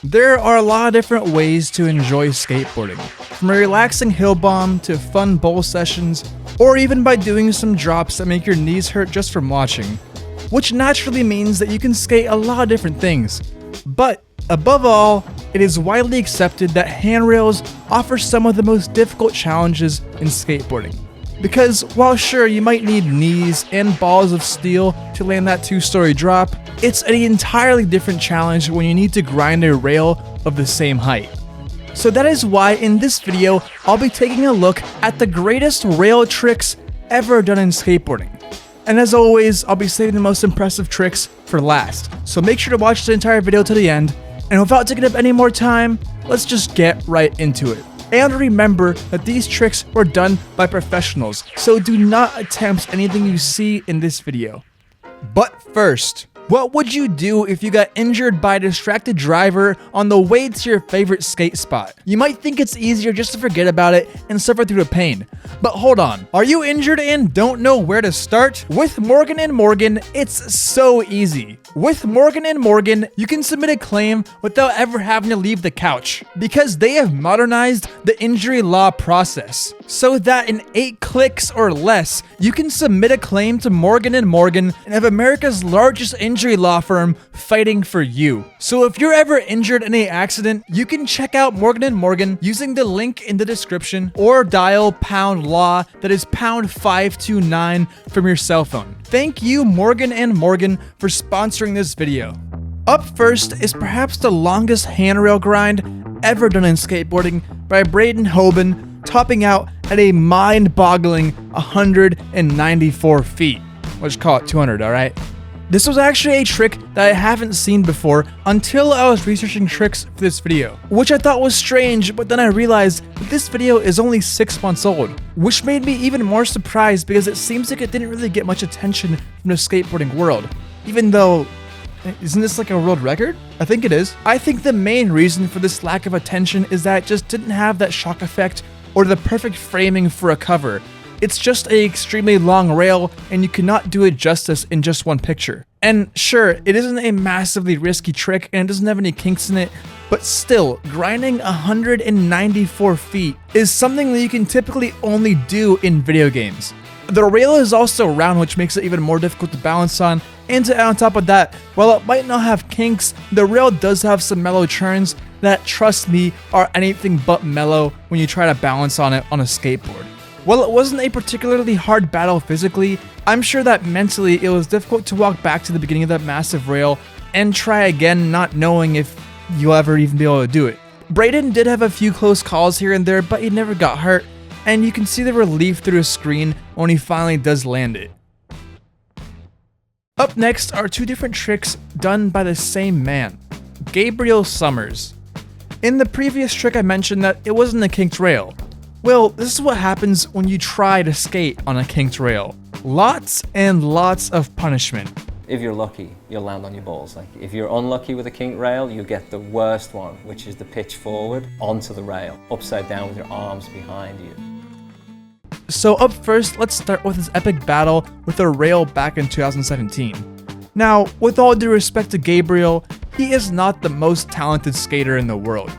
There are a lot of different ways to enjoy skateboarding, from a relaxing hill bomb to fun bowl sessions, or even by doing some drops that make your knees hurt just from watching, which naturally means that you can skate a lot of different things. But above all, it is widely accepted that handrails offer some of the most difficult challenges in skateboarding. Because while sure you might need knees and balls of steel to land that 2-story drop, it's an entirely different challenge when you need to grind a rail of the same height. So that is why in this video, I'll be taking a look at the greatest rail tricks ever done in skateboarding. And as always, I'll be saving the most impressive tricks for last. So make sure to watch the entire video to the end, and without taking up any more time, let's just get right into it. And remember that these tricks were done by professionals, so do not attempt anything you see in this video. But first, what would you do if you got injured by a distracted driver on the way to your favorite skate spot? You might think it's easier just to forget about it and suffer through the pain. But hold on, are you injured and don't know where to start? With Morgan & Morgan, it's so easy. With Morgan & Morgan, you can submit a claim without ever having to leave the couch, because they have modernized the injury law process, so that in 8 clicks or less, you can submit a claim to Morgan & Morgan and have America's largest injury law firm fighting for you. So if you're ever injured in an accident, you can check out Morgan & Morgan using the link in the description, or dial pound law, that is pound 529 from your cell phone. Thank you, Morgan & Morgan, for sponsoring this video. Up first is perhaps the longest handrail grind ever done in skateboarding by Braden Hoban, topping out at a mind-boggling 194 feet. Let's call it 200, alright? This was actually a trick that I haven't seen before until I was researching tricks for this video, which I thought was strange, but then I realized that this video is only 6 months old, which made me even more surprised because it seems like it didn't really get much attention from the skateboarding world, even though, isn't this like a world record? I think it is. I think the main reason for this lack of attention is that it just didn't have that shock effect or the perfect framing for a cover. It's just an extremely long rail, and you cannot do it justice in just one picture. And sure, it isn't a massively risky trick, and it doesn't have any kinks in it, but still, grinding 194 feet is something that you can typically only do in video games. The rail is also round, which makes it even more difficult to balance on, and to add on top of that, while it might not have kinks, the rail does have some mellow turns that, trust me, are anything but mellow when you try to balance on it on a skateboard. While it wasn't a particularly hard battle physically, I'm sure that mentally it was difficult to walk back to the beginning of that massive rail and try again, not knowing if you'll ever even be able to do it. Braden did have a few close calls here and there, but he never got hurt, and you can see the relief through his screen when he finally does land it. Up next are 2 different tricks done by the same man, Gabriel Summers. In the previous trick I mentioned that it wasn't a kinked rail. Well, this is what happens when you try to skate on a kinked rail. Lots and lots of punishment. If you're lucky, you'll land on your balls. Like, if you're unlucky with a kinked rail, you get the worst one, which is the pitch forward onto the rail, upside down with your arms behind you. So up first, let's start with this epic battle with a rail back in 2017. Now, with all due respect to Gabriel, he is not the most talented skater in the world.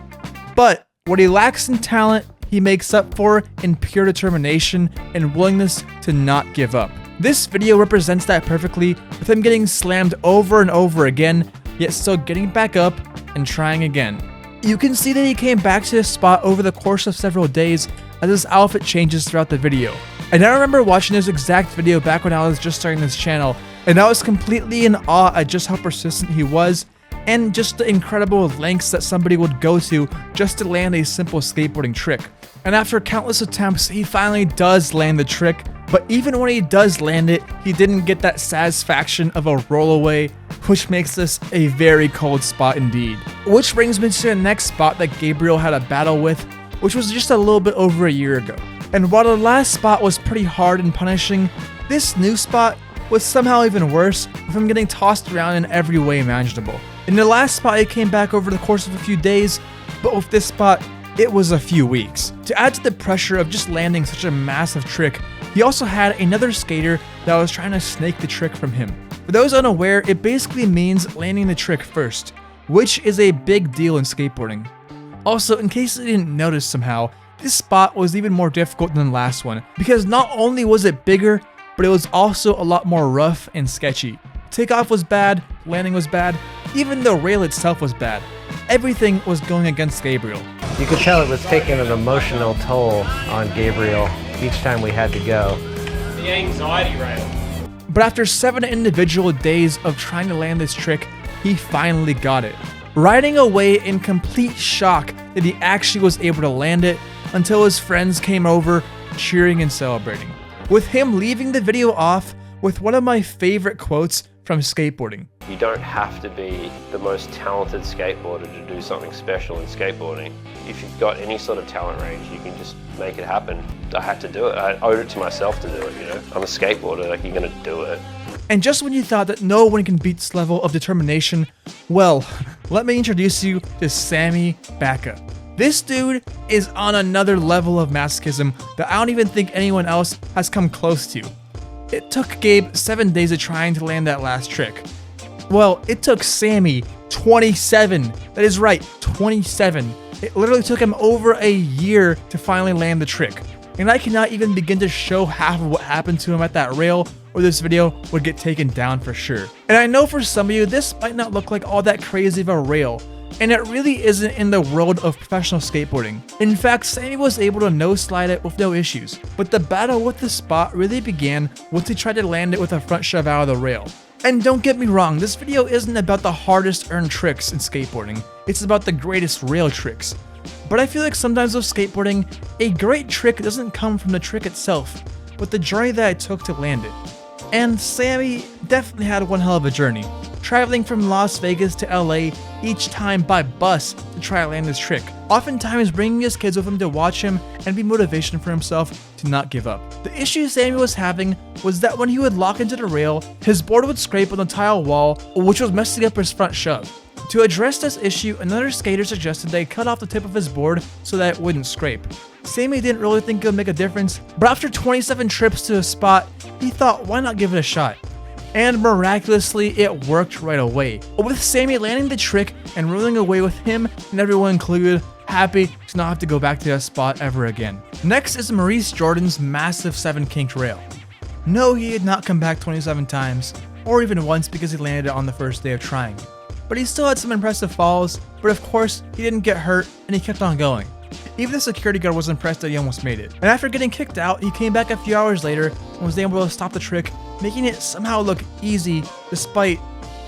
But what he lacks in talent, he makes up for in pure determination and willingness to not give up. This video represents that perfectly, with him getting slammed over and over again, yet still getting back up and trying again. You can see that he came back to his spot over the course of several days as his outfit changes throughout the video. And I remember watching this exact video back when I was just starting this channel, and I was completely in awe at just how persistent he was, and just the incredible lengths that somebody would go to just to land a simple skateboarding trick. And after countless attempts, he finally does land the trick, but even when he does land it, he didn't get that satisfaction of a rollaway, which makes this a very cold spot indeed. Which brings me to the next spot that Gabriel had a battle with, which was just a little bit over a year ago. And while the last spot was pretty hard and punishing, this new spot was somehow even worse, with him getting tossed around in every way imaginable. In the last spot, he came back over the course of a few days, but with this spot, it was a few weeks. To add to the pressure of just landing such a massive trick, he also had another skater that was trying to snake the trick from him. For those unaware, it basically means landing the trick first. which is a big deal in skateboarding. Also, in case you didn't notice somehow, this spot was even more difficult than the last one, because not only was it bigger, but it was also a lot more rough and sketchy. Takeoff was bad, landing was bad, even the rail itself was bad. Everything was going against Gabriel. You could tell it was taking an emotional toll on Gabriel each time we had to go. The anxiety rail. But after 7 individual days of trying to land this trick, he finally got it. Riding away in complete shock that he actually was able to land it until his friends came over, cheering and celebrating. With him leaving the video off with one of my favorite quotes from skateboarding. You don't have to be the most talented skateboarder to do something special in skateboarding. If you've got any sort of talent range, you can just make it happen. I had to do it. I owed it to myself to do it, you know. I'm a skateboarder, like, you're gonna do it. And just when you thought that no one can beat this level of determination, well, let me introduce you to Sammy Baca. This dude is on another level of masochism that I don't even think anyone else has come close to. It took Gabe 7 days of trying to land that last trick. Well, it took Sammy 27. That is right, 27. It literally took him over a year to finally land the trick. And I cannot even begin to show half of what happened to him at that rail, or this video would get taken down for sure. And I know for some of you, this might not look like all that crazy of a rail, and it really isn't in the world of professional skateboarding. In fact, Sammy was able to no-slide it with no issues, but the battle with the spot really began once he tried to land it with a front shove out of the rail. And don't get me wrong, this video isn't about the hardest earned tricks in skateboarding, it's about the greatest rail tricks. But I feel like sometimes with skateboarding, a great trick doesn't come from the trick itself, but the journey that it took to land it. And Sammy definitely had one hell of a journey, traveling from Las Vegas to LA each time by bus to try to land this trick, oftentimes bringing his kids with him to watch him and be motivation for himself to not give up. The issue Sammy was having was that when he would lock into the rail, his board would scrape on the tile wall, which was messing up his front shove. To address this issue, another skater suggested they cut off the tip of his board so that it wouldn't scrape. Sammy didn't really think it would make a difference, but after 27 trips to the spot, he thought, why not give it a shot? And miraculously, it worked right away, with Sammy landing the trick and rolling away with him and everyone included happy to not have to go back to that spot ever again. Next is Maurice Jordan's massive 7 kinked rail. No, he did not come back 27 times, or even once because he landed it on the first day of trying. But he still had some impressive falls, but of course, he didn't get hurt and he kept on going. Even the security guard was impressed that he almost made it. And after getting kicked out, he came back a few hours later and was able to stop the trick, making it somehow look easy despite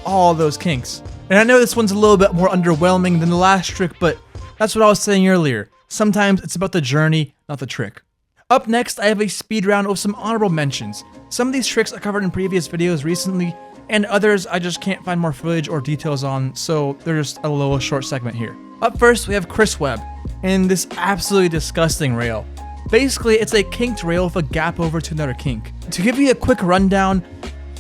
all those kinks. And I know this one's a little bit more underwhelming than the last trick, but that's what I was saying earlier. Sometimes it's about the journey, not the trick. Up next, I have a speed round with some honorable mentions. Some of these tricks I covered in previous videos recently, and others I just can't find more footage or details on, so they're just a little short segment here. Up first, we have Chris Webb, and this absolutely disgusting rail. Basically, it's a kinked rail with a gap over to another kink. To give you a quick rundown,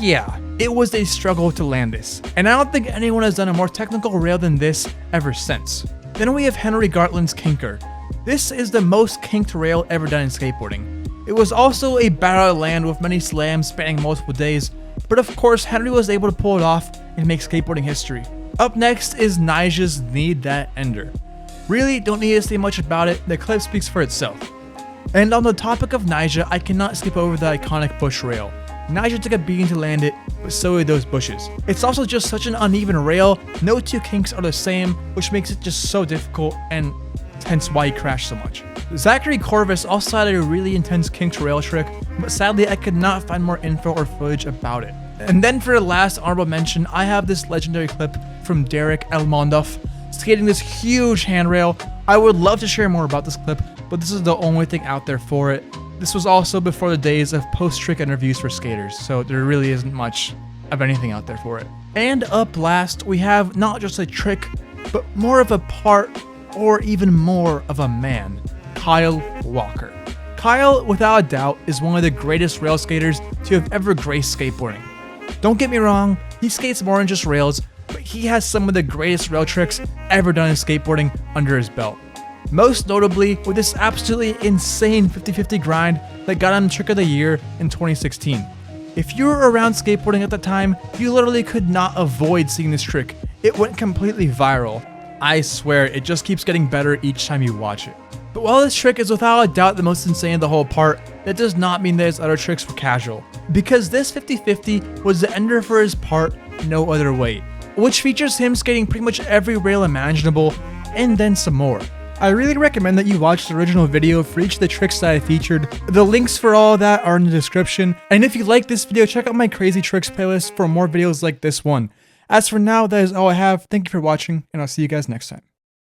yeah, it was a struggle to land this, and I don't think anyone has done a more technical rail than this ever since. Then we have Henry Gartland's Kinker. This is the most kinked rail ever done in skateboarding. It was also a battle to land with many slams spanning multiple days, but of course Henry was able to pull it off and make skateboarding history. Up next is Nija's Need That Ender. Really don't need to say much about it, the clip speaks for itself. And on the topic of Nija, I cannot skip over the iconic bush rail. Nija took a beating to land it, but so did those bushes. It's also just such an uneven rail, no two kinks are the same, which makes it just so difficult and hence why he crashed so much. Zachary Corvus also had a really intense kinked rail trick, but sadly I could not find more info or footage about it. And then for the last honorable mention, I have this legendary clip from Derek Elmondoff skating this huge handrail. I would love to share more about this clip, but this is the only thing out there for it. This was also before the days of post-trick interviews for skaters, so there really isn't much of anything out there for it. And up last, we have not just a trick, but more of a part, or even more of a man, Kyle Walker. Kyle, without a doubt, is one of the greatest rail skaters to have ever graced skateboarding. Don't get me wrong, he skates more than just rails, but he has some of the greatest rail tricks ever done in skateboarding under his belt. Most notably with this absolutely insane 50-50 grind that got him Trick of the Year in 2016. If you were around skateboarding at the time, you literally could not avoid seeing this trick. it went completely viral. I swear, it just keeps getting better each time you watch it. But while this trick is without a doubt the most insane of the whole part, that does not mean that his other tricks were casual. Because this 50-50 was the ender for his part, no other way, which features him skating pretty much every rail imaginable, and then some more. I really recommend that you watch the original video for each of the tricks that I featured. The links for all of that are in the description, and if you like this video, check out my crazy tricks playlist for more videos like this one. As for now, that is all I have. Thank you for watching, and I'll see you guys next time.